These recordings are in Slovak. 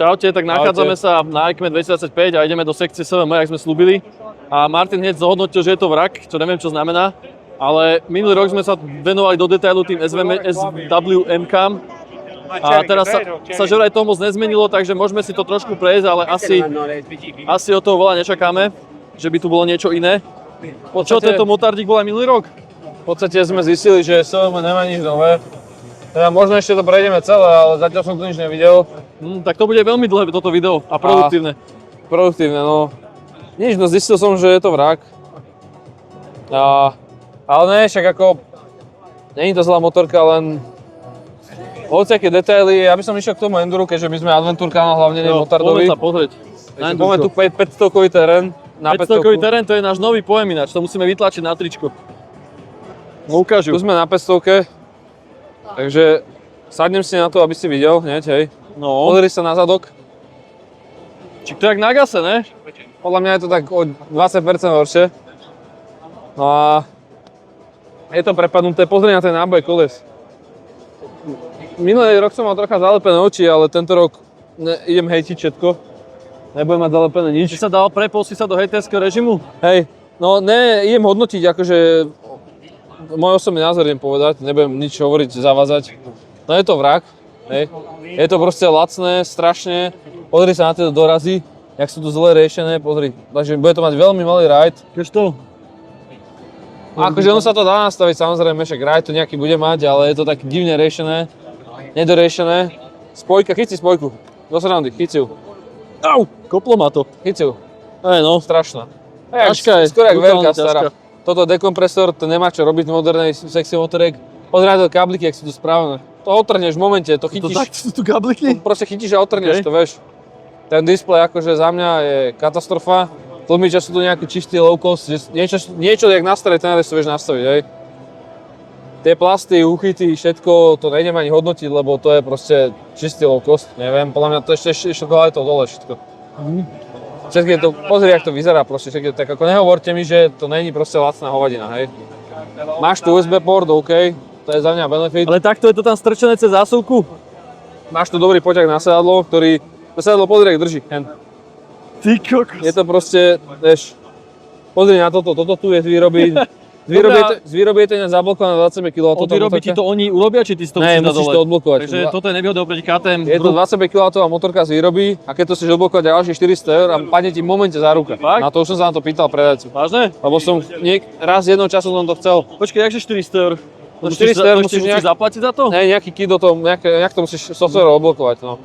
Čaute, tak nachádzame sa na ECME 2025 a ideme do sekcie SVM, jak sme slúbili. A Martin hneď zhodnotil, že je to vrak, čo neviem, čo znamená. Ale minulý rok sme sa venovali do detailu tým SWM-kám. A teraz sa že aj to moc nezmenilo, takže môžeme si to trošku prejsť, ale asi od toho veľa nečakáme, že by tu bolo niečo iné. Čo tento motardík bol aj minulý rok? V podstate sme zistili, že SVM nemá nič nové. Teda možno ešte to prejdeme celé, ale zatiaľ som tu nič nevidel. Tak to bude veľmi dlhé toto video a produktívne. Produktívne, no. Nič, no zistil som, že je to vrak. Ale ne, však ako... Není to zlá motorka, len... Hociaké detaily, ja by som išiel k tomu enduru, keďže my sme adventure kanál, hlavne nie motardovi. Poďme sa pozrieť. Poďme tu 500-kový terén. 500-kový terén, to je náš nový pojem ináč, to musíme vytlačiť na tričko. No ukážu. Tu sme na 500-ke. Takže sadnem si na to, aby si videl hneď, hej. No. Pozri sa na zadok. Či to je jak na gase, ne? Podľa mňa je to tak o 20% horšie. No a je to prepadnuté, pozri na ten náboj koles. Minulý rok som mal trocha zalepené oči, ale tento rok idem hejtiť všetko. Nebudem mať zalepené nič. Či sa dal prepol si sa do hejterského režimu? Hej, no ne, idem hodnotiť, akože môj osobný názor idem povedať, nebudem nič hovoriť, zavázať. No je to vrak, hej. Je to proste lacné, strašne. Pozri sa na tieto dorazy, jak sú tu zle riešené, pozri. Takže bude to mať veľmi malý ride. Keďže to? Akože ono sa to dá nastaviť, samozrejme, však ride to nejaký bude mať, ale je to tak divne riešené, nedoriešené. Spojka, chyť si spojku, do srandy, chyť si ju. Au, koplo ma to. Chyť si ju. No. Strašná. Ťažká je, skoro jak brutálne veľká stará. ťažká. Toto dekompresor, to nemá čo robiť v modernej sekcii motoriek. Pozri na to kábliky, jak sú tu spravené. To otrhneš v momente, to chytíš. To tak sú tu kabliky? Proste chytíš a otrhneš Okay. to, vieš. Ten displej akože za mňa je katastrofa. Tlmiče sú tu nejaký čistý low cost, že niečo jak na starej tenere si vieš nastaviť, hej. Tie plasty, uchyty, všetko, to nejdem ani hodnotiť, lebo to je proste čistý low cost, neviem. Podľa mňa to ešte je to dole všetko. Všetko je to, pozri, jak to vyzerá proste, všetko, tak ako nehovorte mi, že to není proste lacná hovadina, hej. Máš tu USB port, OK, to je za mňa benefit. Ale takto je to tam strčené cez zásuvku? Máš tu dobrý poťah na sedadlo, ktorý, to sedadlo pozri, jak drží, hen. Ty kokos. Je to proste, vieš, pozri na toto tu je z výroby, z výroby je to ináč zablokované 25 kW. Od výroby ti to oni urobia, či ty si to musíš dať musíš dole? to odblokovať. Takže toto je nevýhoda oproti KTM. Je to 25 kW motorka z výroby a keď to chceš odblokovať ďalšie 400 € a padne ti v momente za ruka. Fakt? Na to už som sa na to pýtal predajcu. Vážne? Lebo som raz jednou časom som to chcel. Počkej, jakže 400 €? No 400 € musíš zaplatiť za to? Ne, nejaký kit do toho, nejak to musíš software odblokovať, no.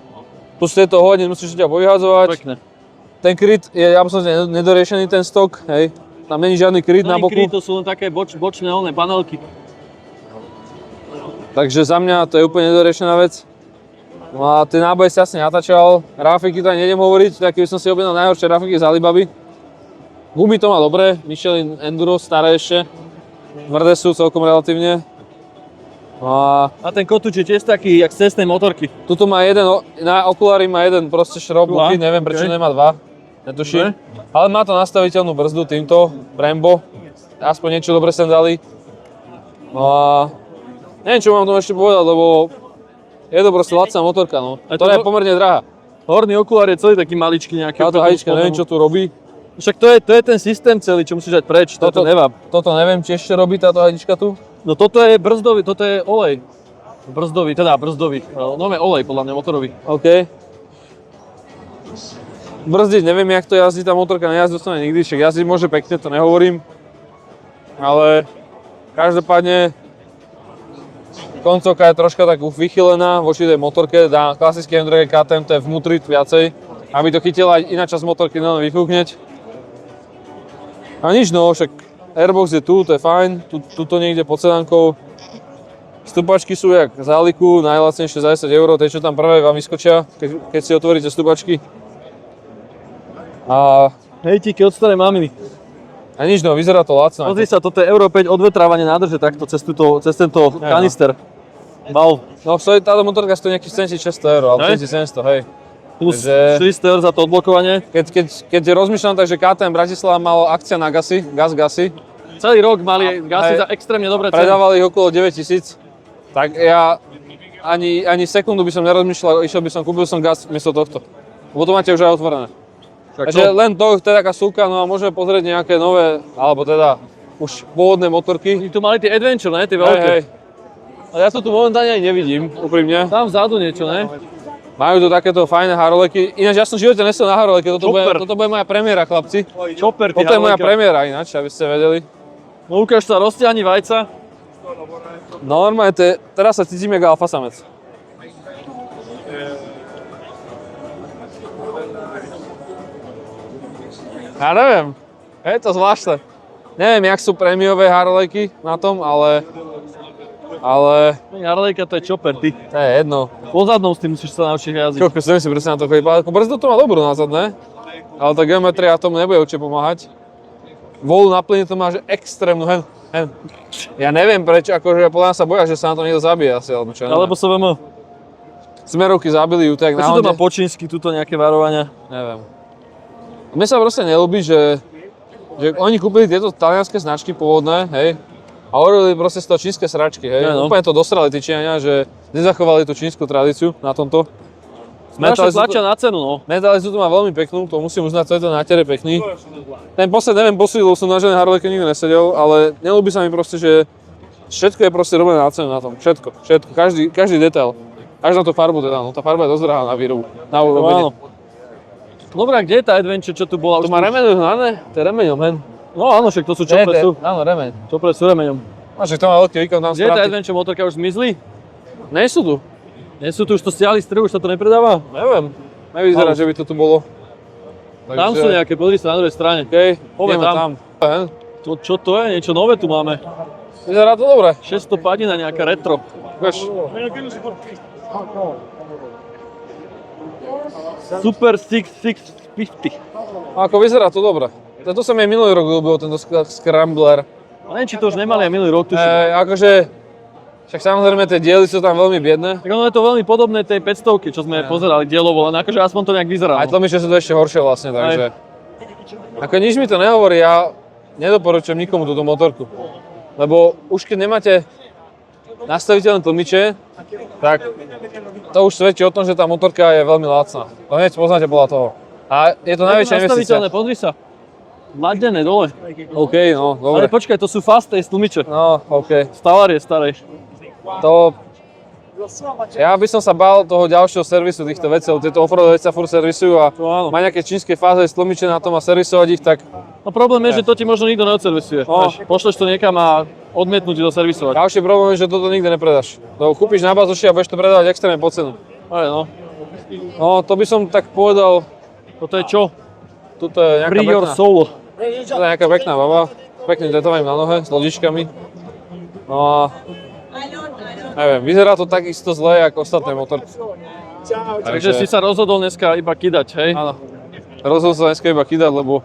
Plus tieto hodiny musíš ťa povyhadzovať. Pekne. Ten kryt je absolútne nedoriešený, ten stok, hej. Tam není žiadny kryt na boku. Kryt, to sú len také bočné panelky. Takže za mňa to je úplne nedoriešená vec. No a tie náboje si jasne natáčal. Rafiky to ani nejdem hovoriť, tak keby som si objednal najhoršie rafiky z Alibaby. Gumy to má dobré, Michelin Enduro, staré ešte. Tvrdé sú celkom relatívne. A ten kotúč je tiež taký, jak z cestnej motorky. Tuto má jeden, na okulári má jeden proste šrob, neviem prečo nemá dva. Netuším. Ale má to nastaviteľnú brzdu týmto, Brembo. Aspoň niečo dobre sem dali. No a neviem, čo mám tomu ešte povedať, lebo je to proste lacná motorka, no. Ktorá je pomerne drahá. Horný okulár je celý taký maličký nejaký. Táto hajička, neviem, čo tu robí. Však to je ten systém celý, čo musíš dať preč, toto nevám. Toto neviem, či ešte robí táto hajička tu. No toto je brzdový, toto je olej. Brzdový. No je olej podľa mňa motorový. OK. Brzdiť, neviem, jak to jazdí tá motorka, nejazdil som nikdy, však jazdiť môže pekne, to nehovorím. Ale každopádne koncovka je troška tak vychylená voči tej motorke, na klasické endurové KTM to je vnútri viacej, aby to chytila aj iná časť motorky, len vyfúkneť. A nič, no, však airbox je tu, to je fajn, tuto niekde pod sedankou. Stupačky sú jak z Aliku, najlacnejšie za 10 €, tie čo tam prvé vám vyskočia, keď si otvoríte stupačky. A hejtíky od starej maminy. A nič, no, vyzerá to lacno. Pozri sa, toto je Euro 5 odvetrávanie nádrže takto cez tento kanister. Valve. No, táto motorka stojí nejakých 7600 €, alebo 1700, hej. Plus 400 € za to odblokovanie. Keď rozmýšľam tak, že KTM Bratislava malo akcia na gasy, gasy. Celý rok mali gasy za extrémne dobré ceny. Predávali ich okolo 9000. Tak ja ani sekundu by som nerozmýšľal, kúpil som gas miesto tohto. Lebo to máte už aj otvorené. Takže len to je taká súka, no a môžeme pozrieť nejaké nové, alebo teda už pôvodné motorky. Oni tu mali tie Adventure, ne? Tie veľké. Hej. Ale ja to tu momentálne aj nevidím, úprimne. Tam vzadu niečo, ne? Majú tu takéto fajné Haroleky. Ináč ja som v živote nesel na Haroleke, toto bude moja premiéra, chlapci. Chopper, Toto je moja premiéra ináč, aby ste vedeli. No ukáž sa, roztiahni vajca. Normálne, teraz sa cítim jak alfa samec. Ja neviem, je to zvláštne. Neviem, jak sú prémiové Harolejky na tom, ale Harlejka to je chopper, ty. to je jedno. Pozadnou s tým musíš sa naučiť jazdiť. Koľko si neviem si presne na to chodí. Brzdu to má dobrú nazad, ne? Ale tá geometria tomu nebude určite pomáhať. Volu na plyne to má, že extrémnu hen. Ja neviem prečo, akože podľa mňa sa boja, že sa na to niekto zabije asi, alebo čo. Alebo SVM. Smerovky zabili ju tak na Prečo to Honde. má po čínsky, tuto nejaké varovania? Neviem. Mne sa proste neľúbi, že oni kúpili tieto talianské značky pôvodné, hej, a urobili proste z toho čínske sračky, hej. No. Úplne to dosrali tí Číňania, že nezachovali tú čínsku tradíciu na tomto. Strašne tlačia na cenu, no. Metalizu tu má veľmi peknú, to musím uznať, to je to náter je pekný. Ten posled, neviem, posílil som na žiadnej Harleyke nikdy nesedel, ale neľúbi sa mi proste, že všetko je proste robené na cenu na tom, všetko, každý detail. Až na tú farbu teda, no tá farba je dosť drahá na výrobu, na urobenie. Áno. Dobrá, kde je tá Adventure, čo tu bola? To má remeň hnané, to je remeňom, hen. No áno, však to sú čopre sú. Áno, remeň. Čopre sú remeňom. A že to má veľký výkon, tam Kde je tá správne. Adventure motorka, už zmizli? Nie sú tu. Nie sú tu, už to stiahli z trhu, už sa to nepredáva? Neviem. Nevyzerá, Áno. že by to tu bolo. Tam sú nejaké, pozri sa na druhej strane. Okej, Poďme ideme tam. Hen. To, čo to je? Niečo nové tu máme. Vyzerá to dobre. 600 padina, nejaká retro. Ukáž. Super 6650. Ako vyzerá to dobre. To sa mi aj minulý rok ľúbil, tento Scrambler. A neviem, či to už nemali aj minulý rok, tuším. Akože, však samozrejme tie diely sú tam veľmi biedne. Tak ono je to veľmi podobné tej 500, čo sme pozerali dielovo, len akože aspoň to nejak vyzerá. Aj tlmiče sú to ešte horšie vlastne, takže. Ako nič mi to nehovorí, ja nedoporučujem nikomu túto motorku. Lebo už keď nemáte nastaviteľné tlmiče, tak to už svedčí o tom, že tá motorka je veľmi lacná. To hneď poznáte podľa toho. A je to najväčšia investícia. Nastaviteľné, pozri sa. Mladené dole. OK, no, Ale dobre. počkaj, to sú fast taste tlmiče. No, OK. Stavarie starej. To... Ja by som sa bál toho ďalšieho servisu týchto vecí, lebo tieto offroadové veci sa furt servisujú a To áno. má nejaké čínske fáze tlmiče na tom a servisovať ich, tak No problém je, že to ti možno nikto neodservisuje. No. Vieš, pošleš to niekam a odmietnú ti to servisovať. ďalší problém je, že toto nikde nepredáš. To kúpiš na bazoši a budeš to predávať extrémne po cenu. Aj, no. No, to by som tak povedal, Toto je čo? tuto je nejaká Free your pekná, soul. to je nejaká pekná baba, pekným tetovaním na nohe, s lodičkami. No a neviem, vyzerá to takisto zle, ako ostatné motorky. Takže si sa rozhodol dneska iba kidať, hej? Áno. Rozhodol sa dneska iba kidať, lebo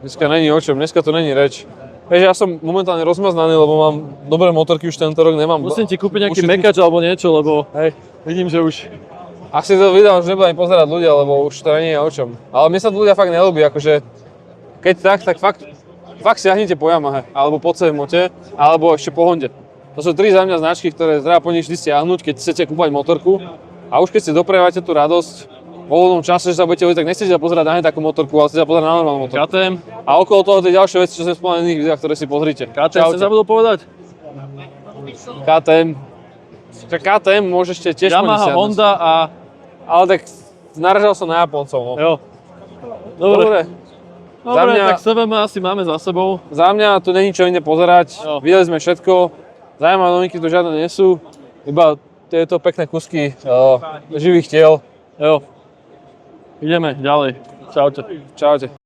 dneska není o čom, dneska to není reč. Vieš, ja som momentálne rozmaznaný, lebo mám dobré motorky už tento rok, nemám... Musím ti kúpiť nejaký ušetniť. mekač alebo niečo, lebo Hej. vidím, že už... Asi to video už nebudem pozerať ľudia, lebo už to nie je o čom. Ale mne sa to ľudia fakt neľúbi, akože... Keď tak fakt siahnite po Yamahe, alebo po CMOte, alebo ešte po Honde. To sú tri za mňa značky, ktoré treba po nich vždy stiahnuť, keď chcete kúpať motorku. A už keď si doprejevate tú radosť, vo voľnom čase, že sa budete voliť, tak nechcete sa pozerať na takú motorku, ale chcete sa pozerať na normálnu motorku. KTM. A okolo toho tie ďalšie veci, čo sme spomenuli v iných videách, ktoré si pozrite. KTM sa zabudol povedať? KTM. KTM môže ešte tiež Yamaha, siahnuť. Honda a... Ale tak naražal som na Japoncov, no. Jo. Dobre. Za Dobre, mňa- tak SVM asi máme za sebou. Za mňa tu není čo iné pozerať, Jo. videli sme všetko, zaujímavé novinky tu žiadne nie sú, iba tieto pekné kusky živých tiel. Jo. Ideme ďalej. Čaute. Čaute.